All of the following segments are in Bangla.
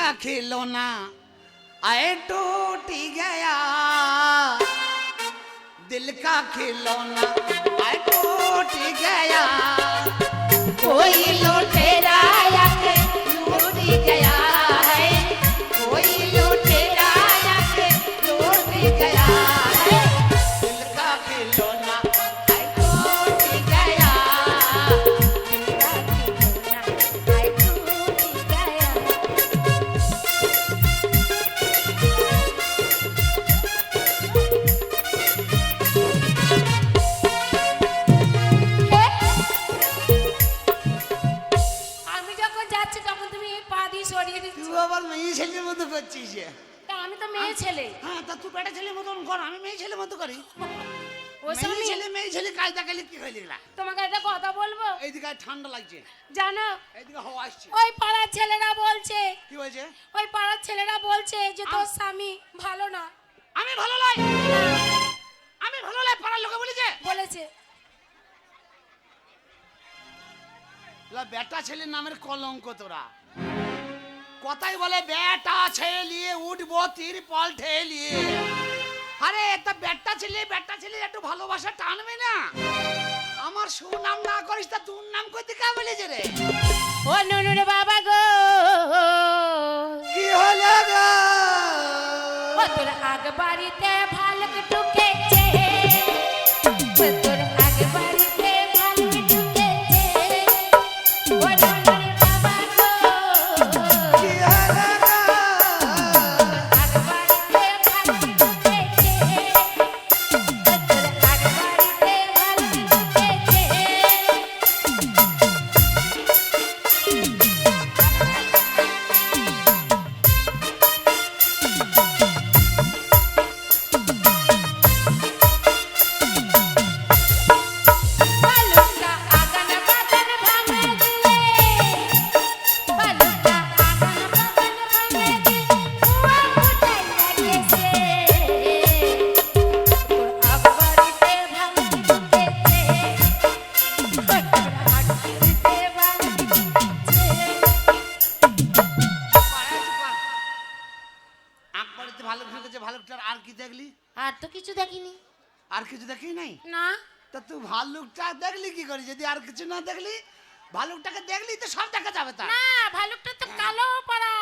का खिलौना आए टूट गया, दिल का खिलौना आए टूट गया, कोई लुटेरा आके लूट गया है, कोई लुटेरा आके लूट गया है, दिल का खिलौना आए टूट गया, दिल का खिलौना आए टूट गया। আমি যখন যাচ্ছি তখন তুমি এই পা দিয়ে সরিয়ে দিচ্ছ। তুই আবার মেয়ে ছেলের মতো করছিস। তা আমি তো মেয়ে ছেলে। হ্যাঁ, তা তুই বেটা ছেলের মতন কর, আমি মেয়ে ছেলের মতো করি। ও স্বামী, মেয়ে ছেলে কায়দা কালি কি হয়ে গেলা? তোমাকে একটা কথা বলবো? এইদিকে ঠান্ডা লাগছে, জানো এইদিকে হাওয়া আসছে। ওই পাড়ার ছেলেরা বলছে, কি হয়েছে? ওই পাড়ার ছেলেরা বলছে যে তোর স্বামী ভালো না। আমি ভালো লাই, আমি ভালো লাই, পাড়ার লোকে বলেছে। বলেছে বেটা ছেলের নামের কলঙ্ক তোরা। কথাই বলে বেটা ছেলে উঠবো তিরপল ঠেলিয়ে। আরে তা বেটা ছেলে একটু ভালোবাসা টানবে না? আমার সুনাম না করিস তা তোর নাম করতে কে বলেছে রে? ও নুনুরে বাবা গো, কি হলো গো? ও তোর আগ বাড়িতে ভালক ঢুকেছে, ও তোর আগ বাড়িতে ভালক ঢুকেছে, ও নুনুরে বাবা গো, কি হলো গো? আগ বাড়িতে ভালক ঢুকেছে, ও তোর আগ বাড়িতে ভালক ঢুকেছে। বালুকা আগান বাগান ভাঙে দিলে, বালুকা আগান বাগান ভাঙে দিলে, কুয়া ফুটাই লাগেছে, তোর আগবাড়িতে ভাঙি ঢুকেছে, তোর আগবাড়িতে ভাঙি ঢুকেছে। আকবরিতে ভালো ঢুকেছে, ভালুকটার আর কি দেখলি? আর তো কিছু দেখিনি। আর কিছু দেখি নাই? না, তা তুই ভালুকটা দেখলি কি করি? যদি আর কিছু না দেখলি, ভালুকটাকে দেখলি তো সব দেখা যাবে। তা না, ভালুকটা তো কালো পাড়া,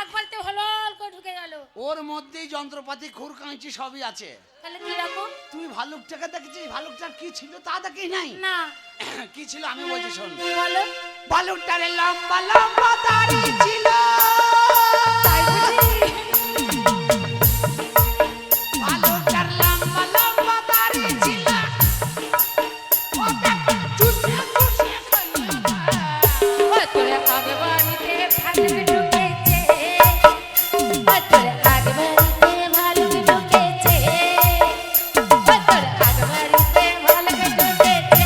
আগবাড়িতে হলল করে ঢুকে গেল। ওর মধ্যেই যন্ত্রপাতি খুর কাঁচি সবই আছে। তাহলে কি রকম? তুই ভালুকটাকে দেখেছিস? ভালুকটার কি ছিল তা দেখি নাই? না, কি ছিল আমি বলছি শোন। বলো। ভালুকটার লম্বা লম্বা দাড়ি ছিল, তাই বুঝি? ভালুকটার লম্বা লম্বা দাড়ি ছিল, ও দেখো চুষে চুষে খাইয়া। ও তোর আগবাড়িতে ভালুক ঢুকেছে, ও তোর আগবাড়িতে ভালুক ঢুকেছে, ও তোর আগবাড়িতে ভালুক ঢুকেছে,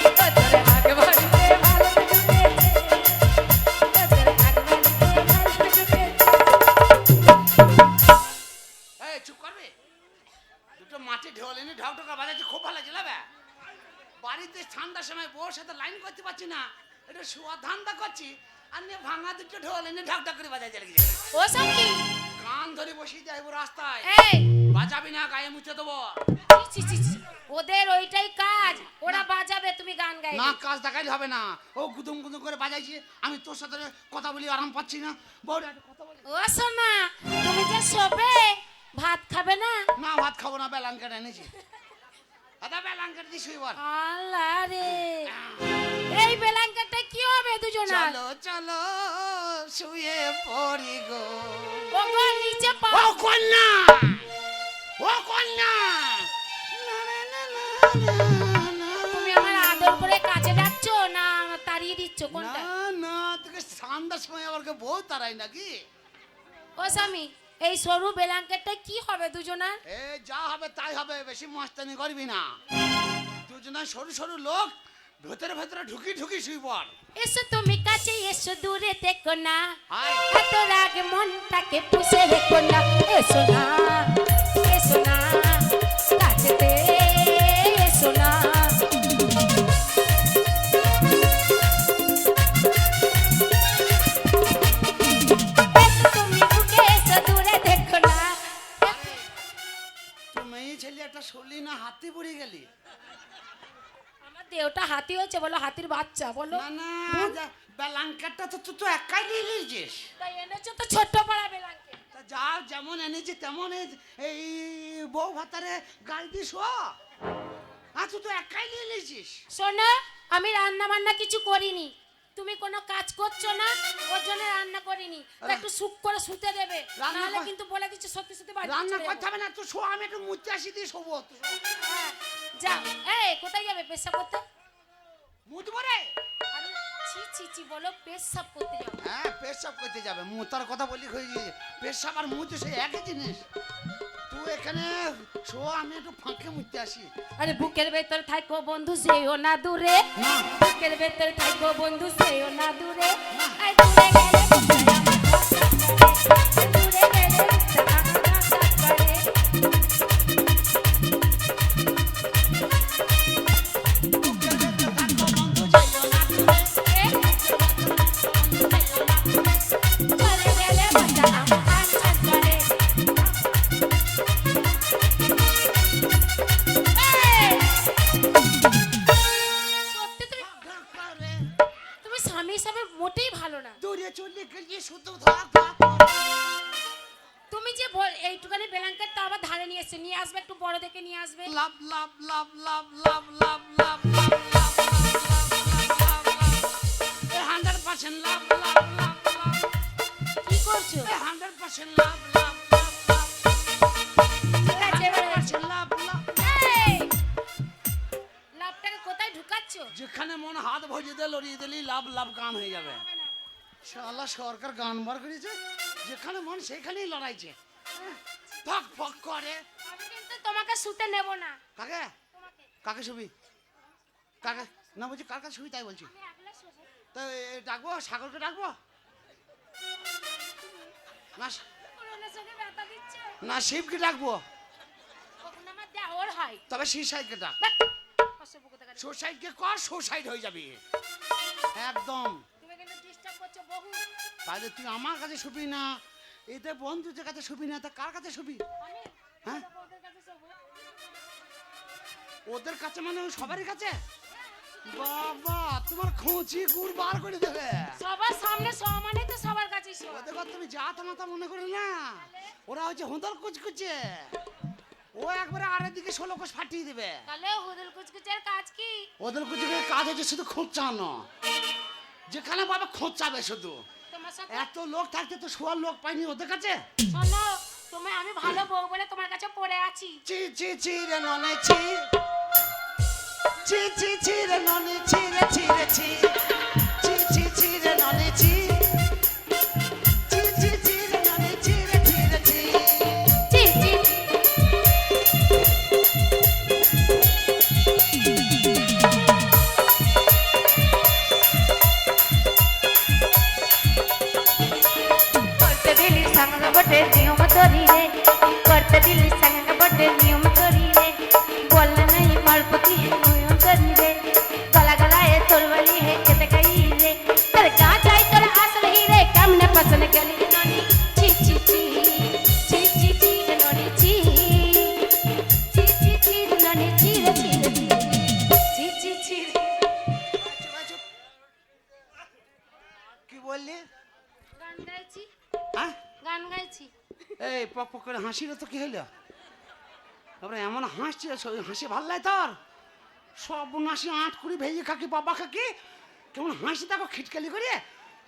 ও তোর আগবাড়িতে ভালুক ঢুকেছে, ও তোর আগবাড়িতে ভালুক ঢুকেছে। এই চুপ করবে? দুটো মাটি ঢোল এনে ঢক ঢকা বাজাচ্ছে, খুব ভালো লাগছে। বে বাড়িতে ঠান্ডার সময় বউর সাথে লাইন করতে পারছি না, এটা শুয়া ধান্দা করছি, আর নিয়ে ভাঙা দুটো ঢোল এনে ঢক ঢক করে বাজাচ্ছে লেগেছে। ও সঙ্গী, কান ধরে বসিয়ে যাইবো রাস্তায়, এই বাজাবি না, গায়ে মুছে দেবো। ছি, ছি, ছি, ওদের ওইটাই কাজ, ওরা বাজাবে, তুমি গান গাইবে। না, কাজ দেখাইলে হবে না। ও গুদুম গুদুম করে বাজাইছে, আমি তোর সাথে কথা বলি আরাম পাচ্ছি না। বউরা একটু কথা বলি। ও সোনা, তুমি যে শোবে, ভাত খাবে না? না, ভাত খাবো না, বেলাঙ্কেট এনেছি। দাদা বেলাঙ্কেট দিয়ে শুই বল। আল্লাহ রে, এই বেলাঙ্কাটা কি হবে দুজনা? চলো চলো শুয়ে পড়ি গো। ও গো নিচে পা। ও কন্যা, ও কন্যা, না, না, না, না, না, না। তুমি আমার আদর করে কাছে ডাকছো না তাড়িয়ে দিচ্ছ কোনটা? না না, তোকে সন্ধ্যার সময় আবার কে বউ তারাই নাকি? ও স্বামী, এই সরু বেলাঙ্কেটটা কি হবে দুজনার? এ যা হবে তাই হবে, বেশি মস্তানি করবি না। দুজনা সরু সরু লোক, ভেতরে ভেতরে ঢুকি ঢুকি শুই পড়। এসো তুমি কাছে এসো, দূরে দেখো না, আয়। এত রাগ মনটাকে পুষে রেখো না। এসো না, এসো না, কাছেতে এসো না। হাতি, ওটা হাতি হয়েছে বলো, হাতির বাচ্চা বলো। না না, ব্ল্যাঙ্কেটটা তো তুই তো একাই নিয়ে নিয়েছিস। তাই এনেছো তো ছোট্ট পাড়া বেলাঙ্কে। তা যা যেমন এনেছি তেমন এই বউ ভাতারে গাল দিস। তুই তো একাই নিয়ে নিয়েছিস। শোনো, আমি রান্না বান্না কিছু করিনি, তুমি কোনো কাজ করছো না, ওর জন্য রান্না করিনি। তা একটু সুখ করে শুতে দেবে, রান্না নাহলে কর- কিন্তু বলে কিছু সত্যি সত্যি বাড়ি রান্না চলে করতে যাবো। হবে না, তুই শো, আমি একটু মুচতে আসি দিয়ে শোবো। হ্যাঁ, যাও। এই কোথায় যাবে পেশাব করতে? মুতবো রে। আরে ছি ছি ছি বলো, পেশাব করতে যাবে। হ্যাঁ, পেশাব করতে যাবে। মুতার কথা বলি হয়েছে, পেশাব আর মুতে সেই একই জিনিস। তুই এখানে শো, আমি একটু ফাঁকে মুততে আসি। আরে বুকের ভেতরে থাকো বন্ধু, সেও না দূরে। না। বুকের ভেতরে থাকো বন্ধু, সেও না দূরে। আই দূরে গেলে বুকটা আমার ধক ধক করে। দূরে গেলে বুকটা আমার ধক ধক করে। চলে গেলে মনটা আমার টান টান করে। সত্যি তুমি স্বামী হিসাবে মোটেই ভালো না। দূরে চলে গেলে শুধু তুমি যে এইটুখানি ব্ল্যাঙ্কেটটা আবার ধারে নিয়ে এসে নিয়ে আসবে, একটু বড় দেখে নিয়ে আসবে। লাভ লাভ লাভ লাভ লাভ লাভ লাভ লাভ লাভ 100% লাভ লাভ লাভ লাভ। কি করছো? 100% লাভ লাভ লাভ লাভ। ঠিক আছে, এবারে 100% লাভ লাভ। এই, লাভটাকে কোথায় ঢুকাচ্ছো? যেখানে মন হাত ভজিয়ে দিয়ে লড়িয়ে দিলি লাভ লাভ গান হয়ে যাবে। শালা সরকার গান বার করেছে, যেখানে মন সেখানেই লড়াইছে। ফক ফক করে। আমি কিন্তু তোমাকে শুতে নেব না। কাকে তোমাকে কাকে ছবি কাকে না বলছি, কার কাছে ছবি তাই বলছি। আমি একলা শোবো। তো ডাকবো সাগরকে ডাকবো না, পুরোনোর সঙ্গে ব্যথা দিচ্ছে। না শিবকে ডাকবো। কখন আমার দেওর হয়। তবে সুইসাইডকে ডাক। অসভ্য কোথাকার। সুইসাইডকে কর, সুইসাইড হয়ে যাবি একদম। তুমি কিন্তু ডিস্টার্ব করছো বহু। তাহলে তুই আমার কাছে শুবি না, এতে বন্ধুদের কাছে শুবি না, তা কার কাছে শুবি? আমি হ্যাঁ, ওদের কাছে শোবো। ওদের কাছে মানে ওই সবারই কাছে? বাবা, তোমার খোঁচি গুড় বার করে দেবে। সবার সামনে সমানে তো সবার কাছে শোবো। ওদের কথা তুমি যা তা মনে করি না, ওরা হচ্ছে হোঁদল কুচকুচে। ও একবারে আরের দিকে 16 কোষ ফাটিয়ে দেবে। তাহলে হুদুল কুচকুচের কাজ কি? ওদের কুচকুচের কাজ হচ্ছে শুধু খোঁচানো, যেখানে পাবে খোঁচাবে শুধু। তোমার সাথে এত লোক থাকতে তো শোয়ার লোক পাইনি ওদের কাছে। শোনো, তুমি আমি ভালো বউ বলে তোমার কাছে পড়ে আছি। চি চি চি রে ননে চি, চি চি চি রে ননে চি রে চি রে চি, চি চি চি রে ননে চি, চি চি চি রে ননে চি রে চি রে চি। জি জি করতে দিলি সঙ্গ বটে নিয়ম তরি রে, করতে দিলি সঙ্গ বটে নিয়ম তরি রে, বললে নাই মারপতি নিয়ম তরি রে, গলা গলায় তোর বলি হে কেতে গই রে, তোর গা যাই তোর আসল হি রে, কামনে পছন্দ গলি ননি ছি ছি ছি, ছি ছি ছি রে ননি ছি, ছি ছি ছি রে ননি ছি রে ছি রে ছি, ছি ছি ছি রে। কি বললি? গান গাইছি, হ্যাঁ, গান গাইছি। এই পক পক করে হাসির তো কি হইলো? তারপরে এমন হাসছে, হাসি ভাল লাগে তোর? সব হাসি আট কুড়ি ভেজে খাকি বাবা খাকি, কেমন হাসি দেখো খিটকালি করে,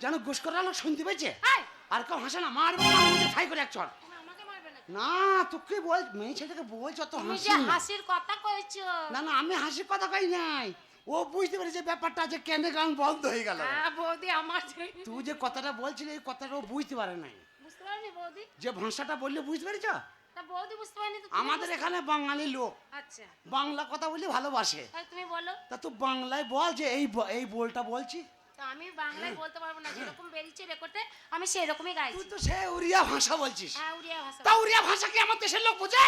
যেন গোস করার লোক শুনতে পেয়েছে। এই, আর কেউ হাসে না, মারবে না, আমাকে ঠাই করে এক চড়। তুমি আমাকে মারবে না। না তোকে বল, মেয়ে ছেলেকে বলছ তো তুমি হাসি যে না। হাসির কথা কইছো। না না, আমি হাসির কথা কই নাই, ও বুঝতে পেরেছে ব্যাপারটা যে কেন গান বন্ধ হয়ে গেল। হ্যাঁ বৌদি, আমার তুই যে কথাটা বলছিলি এই কথাটা ও বুঝতে পারে নাই, বুঝতে পারিনি বৌদি। যে ভাষাটা বললে বুঝতে পেরেছ? তা বৌদি বুঝতে পারিনি তো তুমি আমাদের এখানে বাঙালি লোক আচ্ছা, বাংলা কথা বলে ভালোবাসে। তাহলে তুমি বলো। তা তুই বাংলায় বল যে এই বলটা বলছি। তো আমি বাংলায় বলতে পারবো না, যেরকম বেরিয়েছে রেকর্ডে আমি সেই রকমই তুই গাইছি। তো সে উড়িয়া ভাষা বলছিস। হ্যাঁ, উড়িয়া ভাষা। তা উড়িয়া ভাষা কি আমার দেশের লোক বোঝে?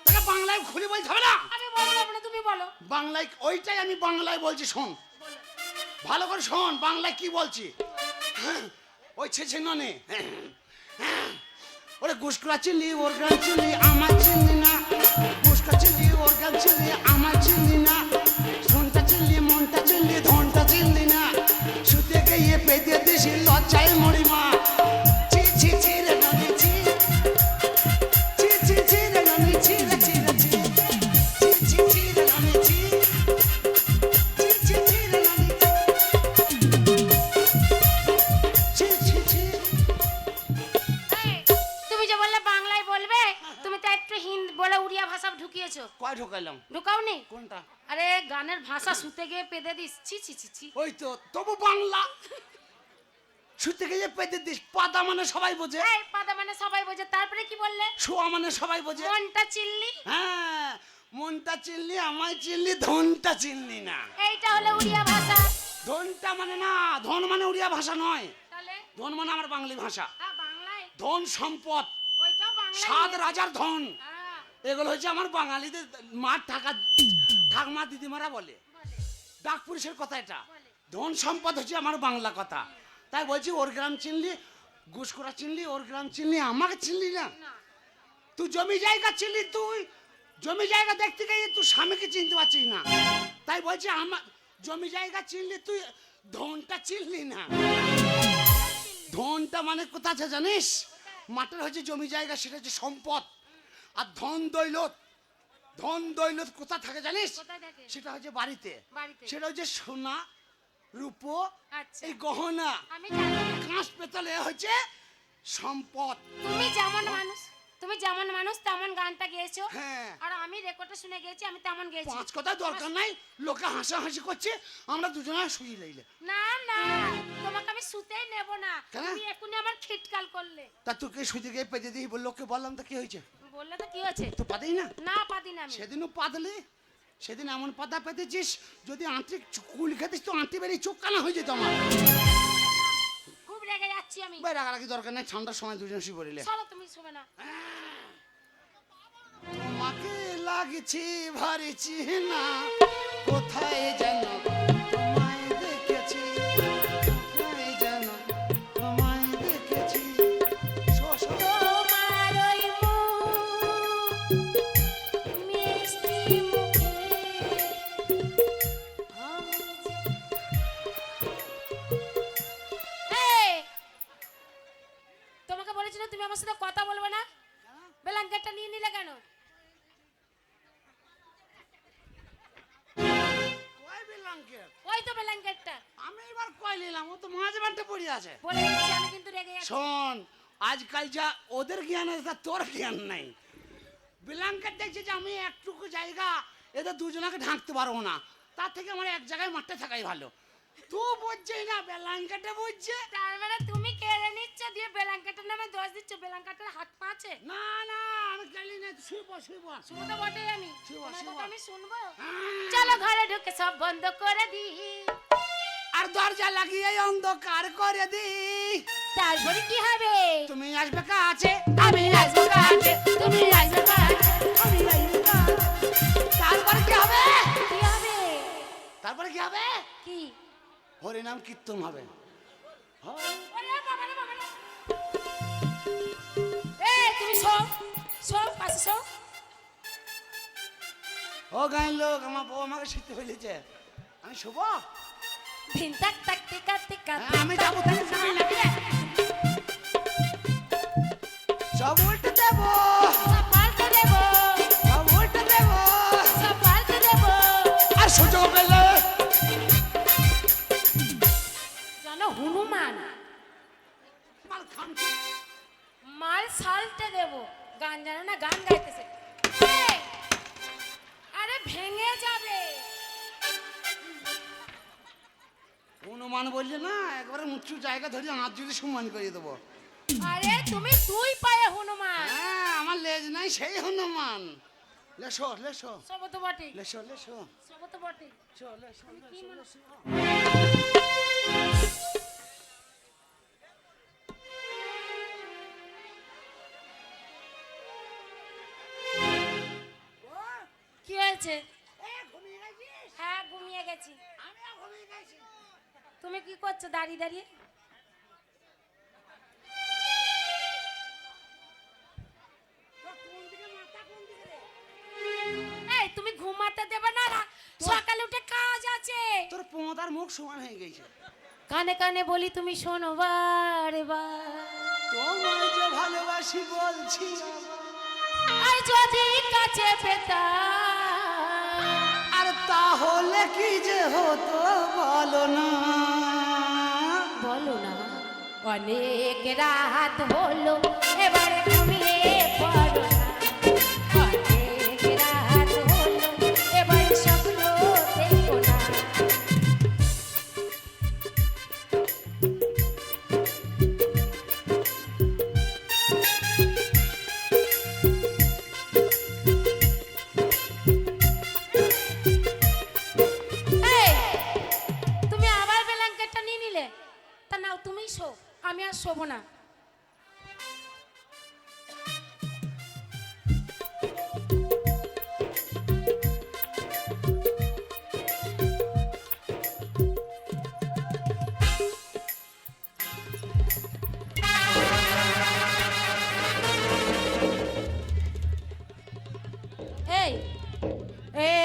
তোকে বাংলায় খুলে বলতে হবে না। আমি বলতে পারবো না, তুমি বলো। বাংলায় ওইটাই আমি বাংলায় বলছি, শোন বলো। ভালো করে শোন বাংলায় কি বলছি। ওই ছেছে ননে ওরে গুসকুরা চিনলি ওর গান চিনলি আমার চিনলি না, গুসকা চিনলি ওর গান চিনলি আমার চিনলি না, বেশি লজ্জায় মরি মা ছি ছি ছি রে ননি ছি ছি ছি ছি রে ননি ছি রে ছি রে ছি ছি ছি ছি রে ননি ছি ছি ছি ছি রে ননি ছি ছি ছি এই, তুমি যে বললে বাংলায় বলবে তুমি তো একটু হিন্দি বলে উড়িয়া ভাষা ঢুকিয়েছো। কয় ঢোকাইলাম ঢুকাওনি? কোনটা আরে গানের ভাষা শুতে গিয়ে পেদে দিস, ছি ছি ছি ছি। ওই তো তবু বাংলা শুতে গিয়ে পেতে দিস পাতা মানে সবাই বোঝে এই পাদা মানে সবাই বোঝে, তারপরে কি বললে? শোয়া মানে সবাই বোঝে মনটা চিল্লি, হ্যাঁ মনটা চিনলি আমায় চিনলি ধনটা চিনলি না এইটা হলো উড়িয়া ভাষা। ধনটা মানে না ধন মানে উড়িয়া ভাষা নয় তাহলে ধন মানে আমার বাঙালি ভাষা হ্যাঁ বাংলায়, ধন সম্পদ ওইটাও বাংলায়। সাত রাজার ধন হ্যাঁ, এগুলো হচ্ছে আমার বাঙালিদের মার ঠাকমা দিদিমারা বলে বলে, ডাক পুরুষের কথা এটা বলে। ধন সম্পদ হচ্ছে আমার বাংলা কথা তাই বলছি ওর গ্রাম চিনলি ঘুষখোরা চিনলি ওর গ্রাম চিনলি আমাকে চিনলি না না, তুই জমি জায়গা চিনলি তুই জমি জায়গা দেখতে গিয়ে তুই স্বামীকে চিনতে পারছিস না তাই বলছি আমার জমি জায়গা চিনলি তুই ধনটা চিনলি না ধনটা মানে কোথা আছে জানিস মাটির হচ্ছে জমি জায়গা সেটা হচ্ছে সম্পদ আর ধন দৌলত কোথা থাকে জানিস কোথায় থাকে? সেটা হচ্ছে বাড়িতে বাড়িতে। সেটা হচ্ছে সোনা রূপো আচ্ছা, এই গহনা আমি জানি। কাঁচ পেতলে হচ্ছে সম্পদ তুমি যেমন মানুষ, তুমি যেমন মানুষ তেমন গানটা গেয়েছো। হ্যাঁ। আর আমি রেকর্ডে শুনে গেছি, আমি তেমন গেয়েছি। পাঁচ কথা দরকার নাই লোকে হাসাহাসি করছে আমরা দুজনে শুয়ে লইলে না না, তোমাকে আমি শুতেই নেব না। কেন? তুমি এখনই আমার খিটকাল করলে। তা তোকে শুতে গিয়ে পেতে দিই লোককে বললাম তা কি হয়েছে বললে তো কি হয়েছে? তো পাতেই না না পাদি না আমি। সেদিনও পাতলি সেদিন এমন পাতা পেতেছিস যদি আঁটি কুল খেতিস তো আঁটি বেরিয়ে চোখ কানা হয়ে যেত আমার খুব রেগে যাচ্ছি আমি। ভাই রাগারাগি দরকার নেই ঠান্ডার সময় দুজন শুয়ে পড়িলে চলো তুমি শোবে না। তোমাকে লাগছে ভারী চিহ্না কোথায় যেন তোমায় দেখেছি কোথায় যেন তোমায় দেখেছি তোমার ওই মুখ মিষ্টি মুখে আমি এই, তোমাকে বলেছি না তুমি আমার সাথে কথা বলবে না? ব্ল্যাঙ্কেটটা নিয়ে নিলে কেন? ওই তো ব্ল্যাঙ্কেটটা। আমি এবার কয় নিলাম ও তো মাঝে মাঠে পড়ে আছে বলে দিচ্ছি আমি কিন্তু রেগে যাচ্ছি। শোন আজকাল যা ওদের জ্ঞান আছে তা তোর জ্ঞান নাই ব্ল্যাঙ্কেট দেখছি যে আমি একটুকু জায়গা এদের দুজনকে ঢাকতে পারবো না তার থেকে আমার এক জায়গায় মাঠে থাকাই ভালো তুই বুঝছিস না ব্ল্যাঙ্কেটে বুঝছে তার মানে তুমি কেড়ে নিচ্ছ দিয়ে ব্ল্যাঙ্কেটের নামে দোষ দিচ্ছ। ব্ল্যাঙ্কেটের হাত পা আছে? না না আমি গেলি না শুইব শুনবো তো বটেই আমি। শুভ, তোমার শুভ। কথা আমি শুনবো। চলো ঘরে ঢুকে সব বন্ধ করে দি। আর দরজা লাগিয়ে অন্ধকার করে দি তারপরে কি হবে? তুমি আসবে কাছে আমি আসবো কাছে, তুমি আসবে কাছে। আমি আসবো কাছে। তারপরে কি হবে কি হবে? তারপরে কি হবে কি? হরিনাম কীর্তন হবে ওরে বাবা রে বাবা রে। এই তুমি শো, শো পাশে শো। ও গাঁয়ের লোক আমার বউ আমাকে শিখতে ফেলেছে আমি শুভ ধিন তাক তাক টিকা টিকা। আমি যাবো তাই সময় লাগবে সব উল্টে দেবো সব পাল্টে দেবো, সব উল্টে দেবো সব পাল্টে দেবো। আর সুযোগ পেলে জানো হনুমান মাল খামছি মাল সালটে দেবো। গান জানো না, গান গাইতেছে। এই, আরে ভেঙে যাবে। হনুমান বলছে না একবারে উঁচু জায়গা ধরে হাত যদি সমান করে দেবো আরে তুমি দুই পায়ে হনুমান। হ্যাঁ আমার লেজ নাই সেই হনুমান লেসো লেসো সব তো বটে, লেসো লেসো সব তো বটে। লেসো কি মনে- লেসো কি হয়েছে? ঘুমিয়ে গেছিস হ্যাঁ ঘুমিয়ে গেছি। আমিও ঘুমিয়ে গেছি তুমি কি করছো দাঁড়িয়ে দাঁড়িয়ে? এই তুমি ঘুমাতে দেবে না? সকালে উঠে কাজ আছে। তোর পোঁতার মুখ সমান হয়ে গেছে কানে কানে বলি তুমি শোনো বারে বার। তোমায় যে ভালোবাসি বলছি আর যদি কাছে পেতাম, আর তাহলে কি যে হতো বলো না। বলো না। অনেক রাত হলো এবারে ঘুমিয়ে পড়ো না। অনেক রাত হলো এবারে স্বপ্ন দেখো না। এই, তুমি আবার ব্ল্যাঙ্কেটটা নিয়ে নিলে? তা নাও, তুমিই শো, আমি আর শোবো না। এই এই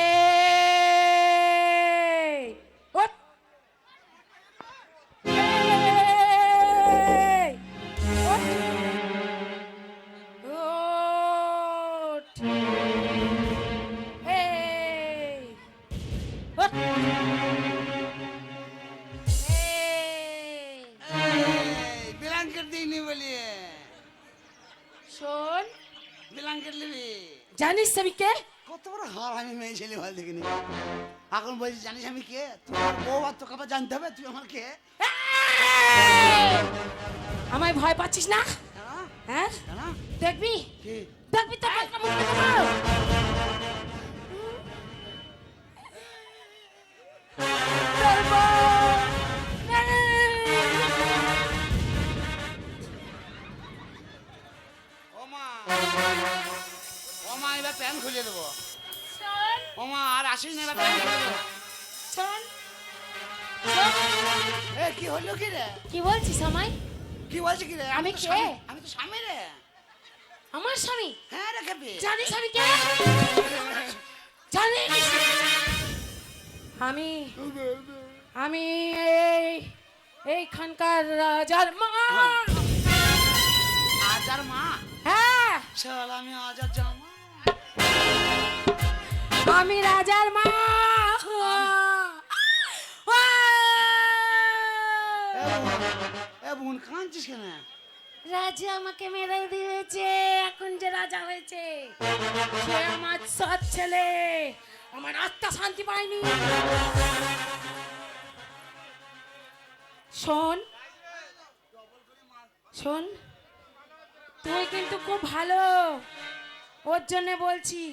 ওঠ। এই ওঠ। ওঠ। এই ওঠ। এই ব্ল্যাঙ্কেট দিইনি বলি, শোন, ব্ল্যাঙ্কেট নিবি। জানিস আমি কে? কত বড় হার আমি মেয়ে ছেলে ভালো দেখিনি। এখন বলছি জানিস আমি কে? তোমার বউ আর তোকে আবার জানতে হবে তুই আমার কে। আমায় ভয় পাচ্ছিস না? হ্যাঁ? হ্যাঁ, হ্যাঁ? দেখবি কি? দেখবি তো কালকে মুখে দেবো। ওমা ওমা এবার প্যান খুলে দেবো। শোন, ওমা আর আসিস না, এবার প্যান খুলে দেবো। শোন, এ কি হলো কি রে? কি বলছিস আমায়? কি বলছি কি রে? আমি তো কে? স্বামী, আমি তো স্বামী রে। আমার স্বামী? হ্যাঁ রে খেপি। জানিস আমি কে? জানিস আমি আমি এইখানকার রাজার মা। আজার মা? হ্যাঁ, চল আমি আজার জামা। আমি রাজার মা। এ বোন কাঁদছিস কেন? রাজা আমাকে মেরে দিয়েছে, এখন যে রাজা হয়েছে সে আমার সৎ ছেলে, আমার আত্মা শান্তি পায়নি। শোন শোন, তুই কিন্তু খুব ভালো, ওর জন্য বলছি।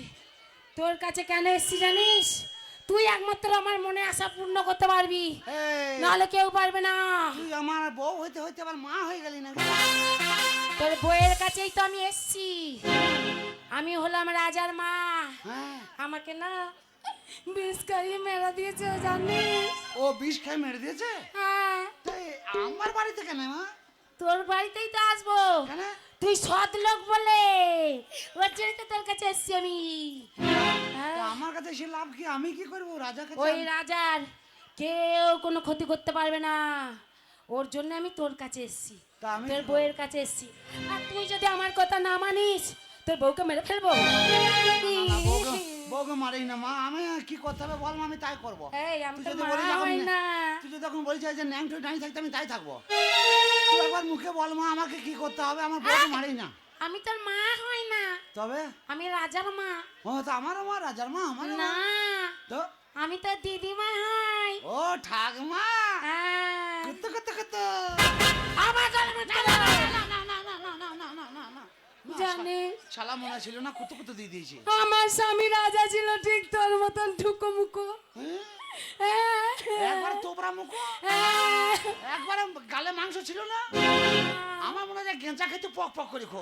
তোর কাছে কেন এসছি জানিস? তুই একমাত্র আমার মনে আশা পূর্ণ করতে পারবি, এই, নাহলে কেউ পারবে না। তুই আমার বউ হইতে হইতে আবার মা হয়ে গেলি না? তোর বইয়ের কাছেই তো আমি এসছি। আমি হলাম রাজার মা। হ্যাঁ। আমাকে না বিষ খাইয়ে মেরা দিয়েছে, জানিস? ও বিষ খাই মেরে দিয়েছে? হ্যাঁ, তাই আমার বাড়িতে কেন মা? তোর বাড়িতেই তো আসবো। কেন? তুই সৎ লোক বলে, ওর জন্য তো তোর কাছে এসছি আমি। তা আমার কাছে এসে লাভ কি? আমি কি করবো রাজা কাছে? ওই রাজার কেউ কোনো ক্ষতি করতে পারবে না, ওর জন্য আমি তোর কাছে এসছি, তা আমি তোর কি বউয়ের কাছে এসছি। আর তুই যদি আমার কথা না মানিস, তোর বউকে মেরে ফেলবো। বউকে মারি না মা, আমি কি করতে হবে বল মা, আমি তাই করবো। এই, আমি তুই তো যদি মা বলিস এখন হই না। তুই যদি তখন বলিস যে ন্যাং ঠুই দাঁড়িয়ে থাকতে আমি তাই থাকবো। তুই একবার মুখে বল মা আমাকে কি করতে হবে, আমার বউকে মারি না। আমি তোর মা হই না, তবে আমি রাজার মা। ও তো আমারও মা, রাজার মা আমার না, তো। আমি তোর দিদিমা হই। ও ঠাকমা, হ্যাঁ। কত কত কত। আমার গলা মতো না। জানিস শালা মনে ছিল না, কত কত দিয়ে দিয়েছি। আমার স্বামী রাজা ছিল ঠিক তোর মতন ঠুকো মুখো। একবার তোবরা মুখো, একবার গালে মাংস ছিল না। আমার মনে হয় গেঁজা খেতে পক পক করে খো,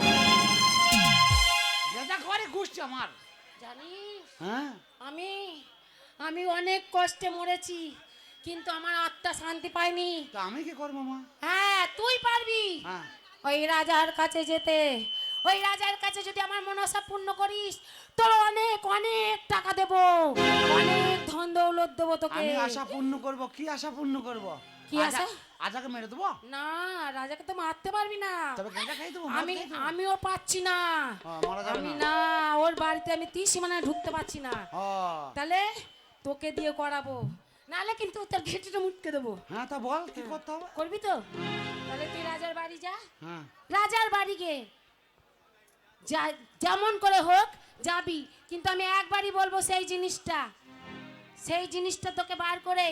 গেঁজা খাওয়ারই গুষ্টি আমার। জানিস হ্যাঁ, আমি আমি অনেক কষ্টে মরেছি, কিন্তু আমার আত্মা শান্তি পায়নি। তা আমি কি করবো মা? হ্যাঁ, তুই পারবি হ্যাঁ, ওই রাজার কাছে যেতে। ওই রাজার কাছে যদি আমার মনসা পূর্ণ করিস, তোর অনেক অনেক টাকা দেবো, অনেক ধন দৌলত দেবো তোকে। আমি আশা পূর্ণ করব। কি আশা পূর্ণ করব? কি আশা? রাজাকে মেরে দেবো? না, রাজাকে তো মারতে পারবি না। তবে গেঁজা খাই দেবো, আমিও পাচ্ছি না। মারা যাবে আমি না। না, ওর বাড়িতে আমি ত্রিসীমানায় ঢুকতে পারছি না। তাহলে তোকে দিয়ে করাবো, নাহলে কিন্তু তোর ঘেঁটেটা মুটকে দেবো। হ্যাঁ তা বল কি করতে হবে? করবি তো? তাহলে তুই রাজার বাড়ি যা। হ্যাঁ রাজার বাড়ি গে যা, যেমন করে হোক যাবি, কিন্তু আমি একবারই বলবো সেই জিনিসটা তোকে বার করে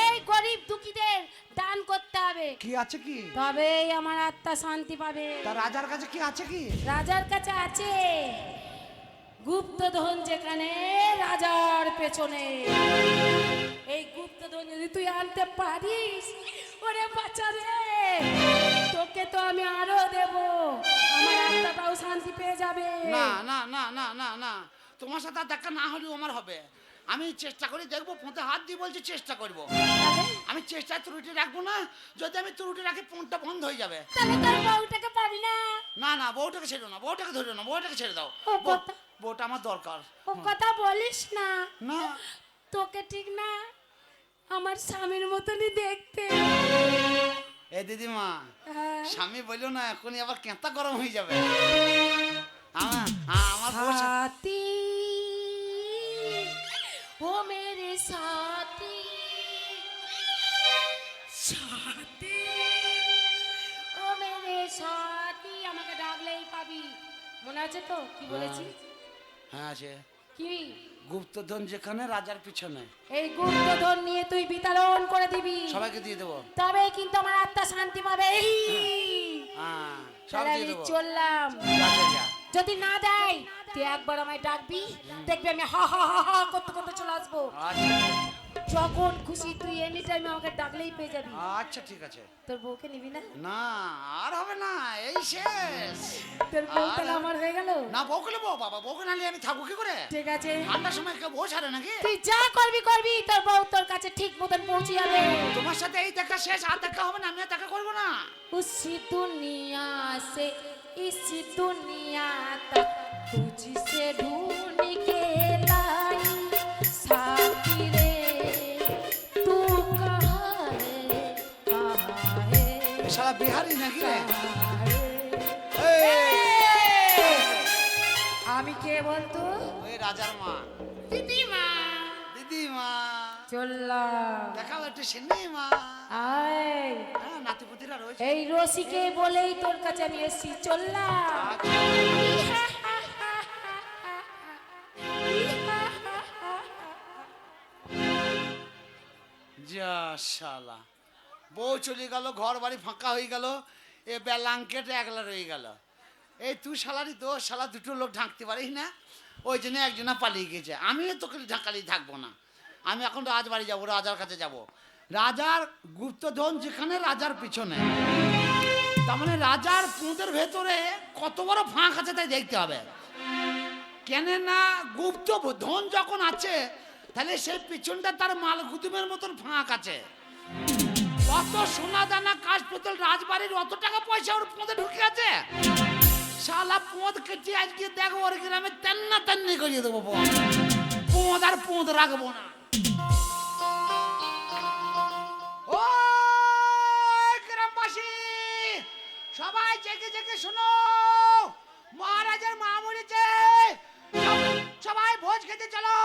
এই গরিব দুঃখীদের দান করতে হবে। কি আছে কি? তবেই আমার আত্মা শান্তি পাবে। তা রাজার কাছে কি আছে কি? রাজার কাছে আছে গুপ্তধন, যেখানে রাজার পেছনে। এই গুপ্তধন যদি তুই আনতে পারিস, ওরে বাচ্চা রে, তোকে তো আমি আরো দেব, আমার আত্মাটাও শান্তি পেয়ে যাবে। না না না না না না, তোমার সাথে আর দেখা না হলেও আমার হবে। আমি চেষ্টা করে দেখবো, পোঁতে হাত দিয়ে বলছি চেষ্টা করব। আমি চেষ্টায় ত্রুটি রাখবো না, যদি আমি ত্রুটি রাখি পোঁতটা বন্ধ হয়ে যাবে। তাহলে তোর বউটাকে পাবি না। না না, বউটাকে ছেড়ো না, বউটাকে ধরো না, বউটাকে ছেড়ে দাও। ও কথা, বউটা আমার দরকার। ও কথা বলিস না। না তোকে ঠিক না আমার স্বামীর মতনই দেখতে। এ দিদিমা, হ্যাঁ। স্বামী বললো না, এখনই আবার কেঁতা গরম হয়ে যাবে। আমার বউ সাথী ও মেরে সাথী, সাথী ও মেরে সাথী, আমাকে ডাকলেই পাবি। মনে আছে তো কি বলেছি? হ্যাঁ আছে। কি? গুপ্তধন যেখানে রাজার পিছনে। এই গুপ্তধন নিয়ে তুই বিতরণ করে দিবি, সবাইকে দিয়ে দেবো। তবে কিন্তু আমার আত্মা শান্তি পাবে। হ্যাঁ সব তাহলে দিয়ে আমি দেবো। চললাম। যদি না দেয় তুই একবার আমায় ডাকবি, দেখবি আমি হা হা হা হা করতে করতে চলে আসবো। আচ্ছা যখন খুশি তুই এনি টাইম আমাকে ডাকলেই পেয়ে যাবি। আচ্ছা ঠিক আছে। তোর বউকে নিবি না? না আর হবে না, এই শেষ। তোর বউটা আমার হয়ে গেল। না বউকে নেবো, বাবা বউকে নালে আমি থাকবো কি করে? ঠিক আছে, ঠান্ডার সময় কেউ বউ ছাড়ে নাকি? তুই যা করবি করবি, তোর বউ তোর কাছে ঠিক মতন পৌঁছে যাবে। তোমার সাথে এই দেখা শেষ, আর দেখা হবে না, আমিও দেখা করবো না। उसी दुनिया से इस दुनिया तक तुझसे ढूंढ के लाई साथी रे, तू कहाँ है সারা বিহারি নাকি রে? আমি কে বলতো? ওই রাজার মা। দিদিমা। দিদিমা চললাম, দেখাও একটু সিনেমা। আয় হ্যাঁ নাতিপুতিরা রয়েছে। এই রসিকে বলেই তোর কাছে আমি এসছি। চললাম। যা শালা, বউ চলে গেল, ঘর বাড়ি ফাঁকা হয়ে গেল, এ ব্যালাঙ্কেট একলা রয়ে গেল। এই তুই শালারই দোষ, শালা দুটো লোক ঢাকতে পারিস না, ওই জন্য একজনা পালিয়ে গেছে। আমি তোকে ঢাকালি থাকবো না, আমি এখন রাজবাড়ি যাবো, রাজার কাছে যাব। রাজার গুপ্তধন যেখানে রাজার পিছনে, তার মানে রাজার পুঁতের ভেতরে কত বড় ফাঁক আছে তাই দেখতে হবে। কেন না গুপ্ত ধন যখন আছে, তাহলে সেই পিছনটা তার মালগুদুমের মতন ফাঁক আছে। কত সোনা দানা কাজ পেতল রাজবাড়ির অত টাকা পয়সা ওর পুঁতে ঢুকে আছে। শালা পুঁত কেটে আজকে দেখো ওর গ্রামে তেন্না তেন্নি করিয়ে দেবো। পুঁত আর পুঁত রাখবো না। ও গ্রামবাসী সবাই জেগে জেগে শোনো, মহারাজের মা মরেছে, সবাই ভোজ খেতে চলো।